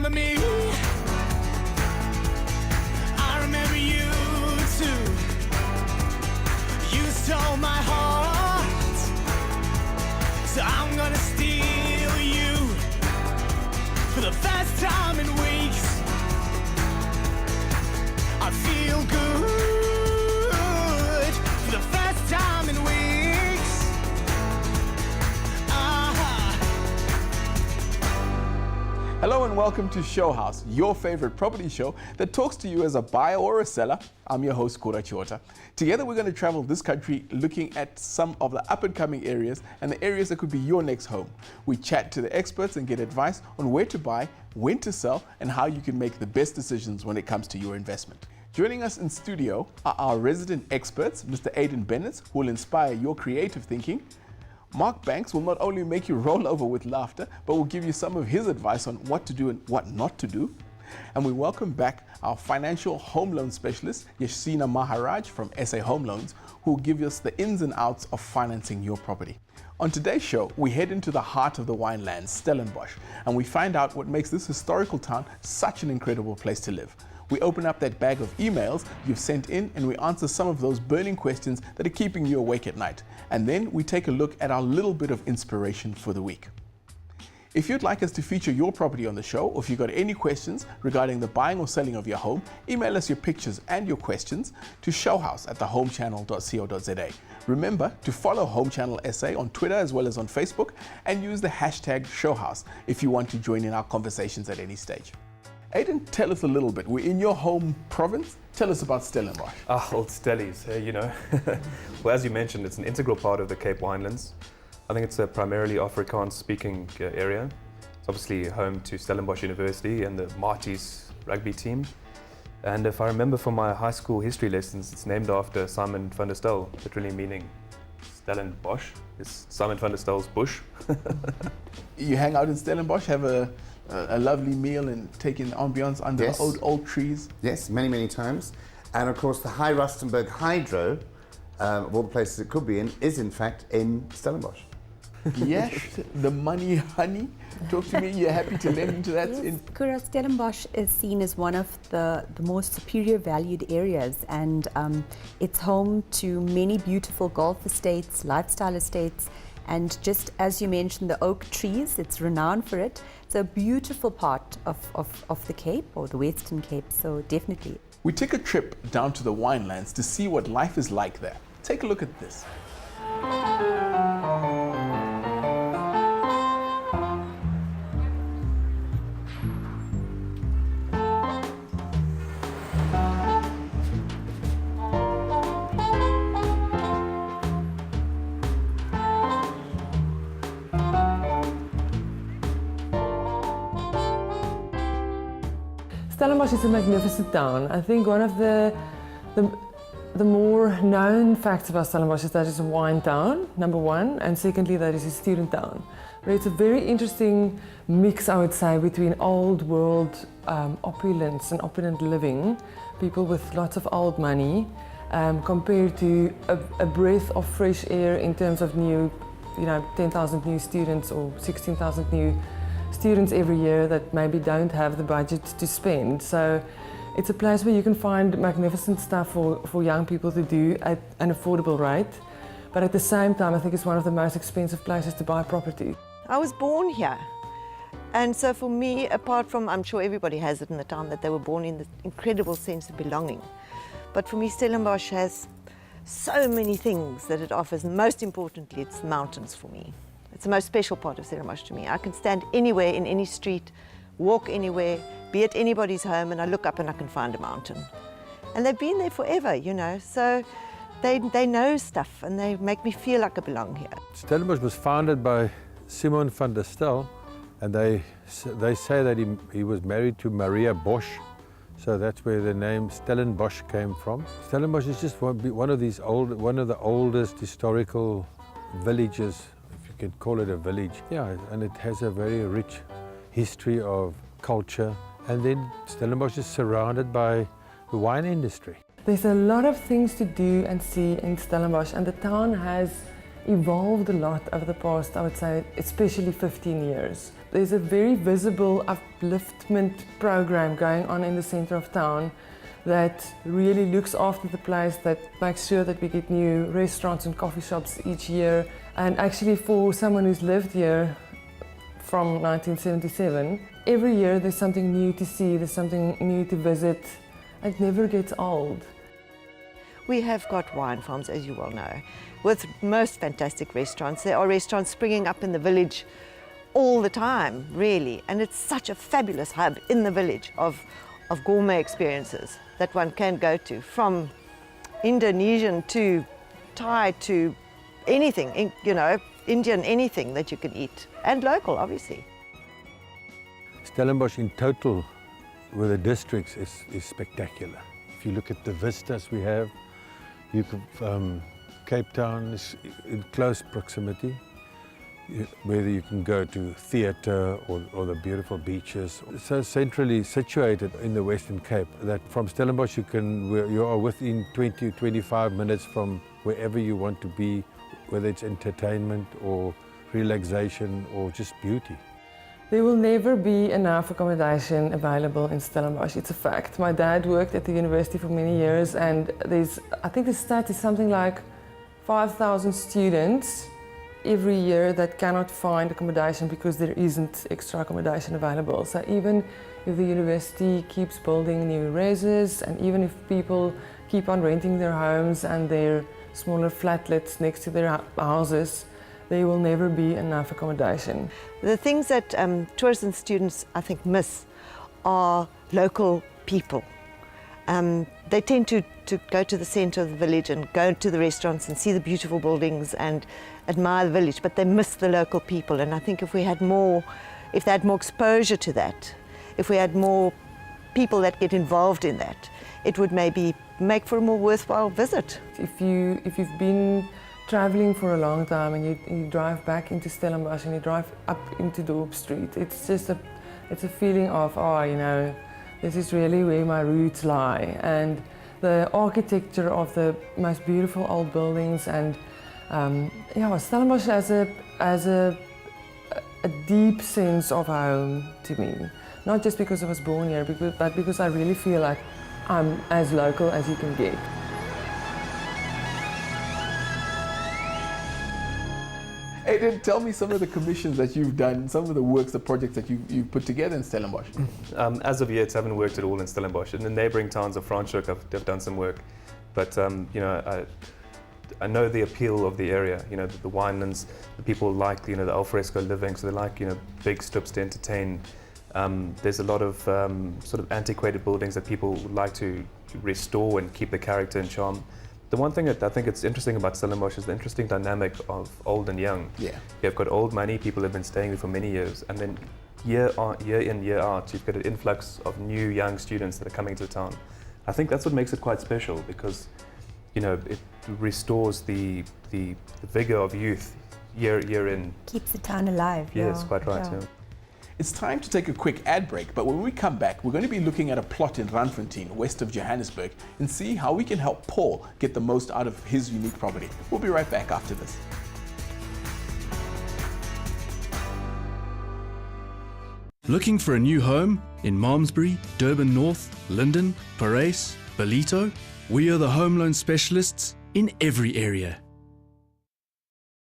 remember me. I remember you too. You stole my heart, so I'm gonna steal you for the first time in weeks. I feel good for the first time in weeks. Hello and welcome to Show House, your favorite property show that talks to you as a buyer or a seller. I'm your host, Kura Chiota. Together we're going to travel this country looking at some of the up-and-coming areas and the areas that could be your next home. We chat to the experts and get advice on where to buy, when to sell, and how you can make the best decisions when it comes to your investment. Joining us in studio are our resident experts, Mr. Aidan Bennett, who will inspire your creative thinking. Mark Banks will not only make you roll over with laughter, but will give you some of his advice on what to do and what not to do. And we welcome back our financial home loan specialist, Yashina Maharaj from SA Home Loans, who will give us the ins and outs of financing your property. On today's show, we head into the heart of the winelands, Stellenbosch, and we find out what makes this historical town such an incredible place to live. We open up that bag of emails you've sent in and we answer some of those burning questions that are keeping you awake at night. And then we take a look at our little bit of inspiration for the week. If you'd like us to feature your property on the show, or if you've got any questions regarding the buying or selling of your home, email us your pictures and your questions to showhouse@thehomechannel.co.za. Remember to follow Home Channel SA on Twitter as well as on Facebook and use the hashtag Showhouse if you want to join in our conversations at any stage. Aidan, tell us a little bit. We're in your home province. Tell us about Stellenbosch. Old Stellies, you know. Well, as you mentioned, it's an integral part of the Cape Winelands. I think it's a primarily Afrikaans-speaking area. It's obviously home to Stellenbosch University and the Marties rugby team. And if I remember from my high school history lessons, it's named after Simon van der Stel, literally meaning Stellenbosch. It's Simon van der Stel's bush. You hang out in Stellenbosch, have a lovely meal and take in the ambience under Yes. the old trees. Yes, many times. And of course the High Rustenburg Hydro, of all the places it could be in, is in fact in Stellenbosch. Yes, the money honey. Talk to me, you're happy to lend into that? Yes, Kura, Stellenbosch is seen as one of the most superior valued areas, and it's home to many beautiful golf estates, lifestyle estates, and just as you mentioned, the oak trees, it's renowned for it. It's a beautiful part of the Cape, or the Western Cape, so definitely. We take a trip down to the winelands to see what life is like there. Take a look at this. Stellenbosch is a magnificent town. I think one of the more known facts about Stellenbosch is that it's a wine town, number one, and secondly that it's a student town. But it's a very interesting mix, I would say, between old world opulence and opulent living, people with lots of old money, compared to a breath of fresh air in terms of new, 10,000 new students or 16,000 new students every year that maybe don't have the budget to spend. So it's a place where you can find magnificent stuff for young people to do at an affordable rate. But at the same time, I think it's one of the most expensive places to buy property. I was born here. And so for me, apart from, I'm sure everybody has it in the town, that they were born in this incredible sense of belonging. But for me, Stellenbosch has so many things that it offers. And most importantly, it's the mountains for me. It's the most special part of Stellenbosch to me. I can stand anywhere in any street, walk anywhere, be at anybody's home, and I look up and I can find a mountain. And they've been there forever, so they know stuff and they make me feel like I belong here. Stellenbosch was founded by Simon van der Stel, and they say that he was married to Maria Bosch, so that's where the name Stellenbosch came from. Stellenbosch is just one of the oldest historical villages, if you can call it a village. Yeah, and it has a very rich history of culture. And then Stellenbosch is surrounded by the wine industry. There's a lot of things to do and see in Stellenbosch, and the town has evolved a lot over the past, I would say, especially 15 years. There's a very visible upliftment program going on in the center of town that really looks after the place, that makes sure that we get new restaurants and coffee shops each year. And actually for someone who's lived here from 1977, every year there's something new to see, there's something new to visit. It never gets old. We have got wine farms, as you well know, with most fantastic restaurants. There are restaurants springing up in the village all the time, really, and it's such a fabulous hub in the village of gourmet experiences that one can go to, from Indonesian to Thai to anything, you know, Indian, anything that you can eat, and local, obviously. Stellenbosch in total with the districts is spectacular. If you look at the vistas we have, you could, Cape Town is in close proximity, whether you can go to theatre or the beautiful beaches. So centrally situated in the Western Cape that from Stellenbosch you are within 20 to 25 minutes from wherever you want to be, whether it's entertainment or relaxation or just beauty. There will never be enough accommodation available in Stellenbosch, it's a fact. My dad worked at the university for many years, and I think the stat is something like 5,000 students every year that cannot find accommodation because there isn't extra accommodation available. So even if the university keeps building new reses, and even if people keep on renting their homes and their smaller flatlets next to their houses, there will never be enough accommodation. The things that tourists and students, I think, miss are local people. They tend to go to the centre of the village and go to the restaurants and see the beautiful buildings and admire the village, but they miss the local people. And I think if they had more exposure to that, if we had more people that get involved in that, it would maybe make for a more worthwhile visit. If you've been traveling for a long time and you drive back into Stellenbosch and you drive up into Dorp Street, it's a feeling of, oh, you know, this is really where my roots lie. And the architecture of the most beautiful old buildings, and yeah, Stellenbosch has a deep sense of home to me. Not just because I was born here, but because I really feel like I'm as local as you can get. Hey, then tell me some of the commissions that you've done, some of the works, the projects that you've put together in Stellenbosch. As of yet, I haven't worked at all in Stellenbosch. In the neighbouring towns of Franschhoek, I've done some work, but you know, I know the appeal of the area. You know, the winelands, the people like, you know, the alfresco living, so they like, you know, big strips to entertain. There's a lot of sort of antiquated buildings that people would like to restore and keep the character and charm. The one thing that I think it's interesting about Stellenbosch is the interesting dynamic of old and young. Yeah. You've got old money, people have been staying there for many years, and then year in, year out, you've got an influx of new young students that are coming to town. I think that's what makes it quite special, because, you know, it restores the vigor of youth year in. Keeps the town alive. Yes, quite right. Yeah. Yeah. It's time to take a quick ad break, but when we come back, we're going to be looking at a plot in Randfontein, west of Johannesburg, and see how we can help Paul get the most out of his unique property. We'll be right back after this. Looking for a new home in Malmesbury, Durban North, Linden, Parys, Ballito? We are the home loan specialists in every area.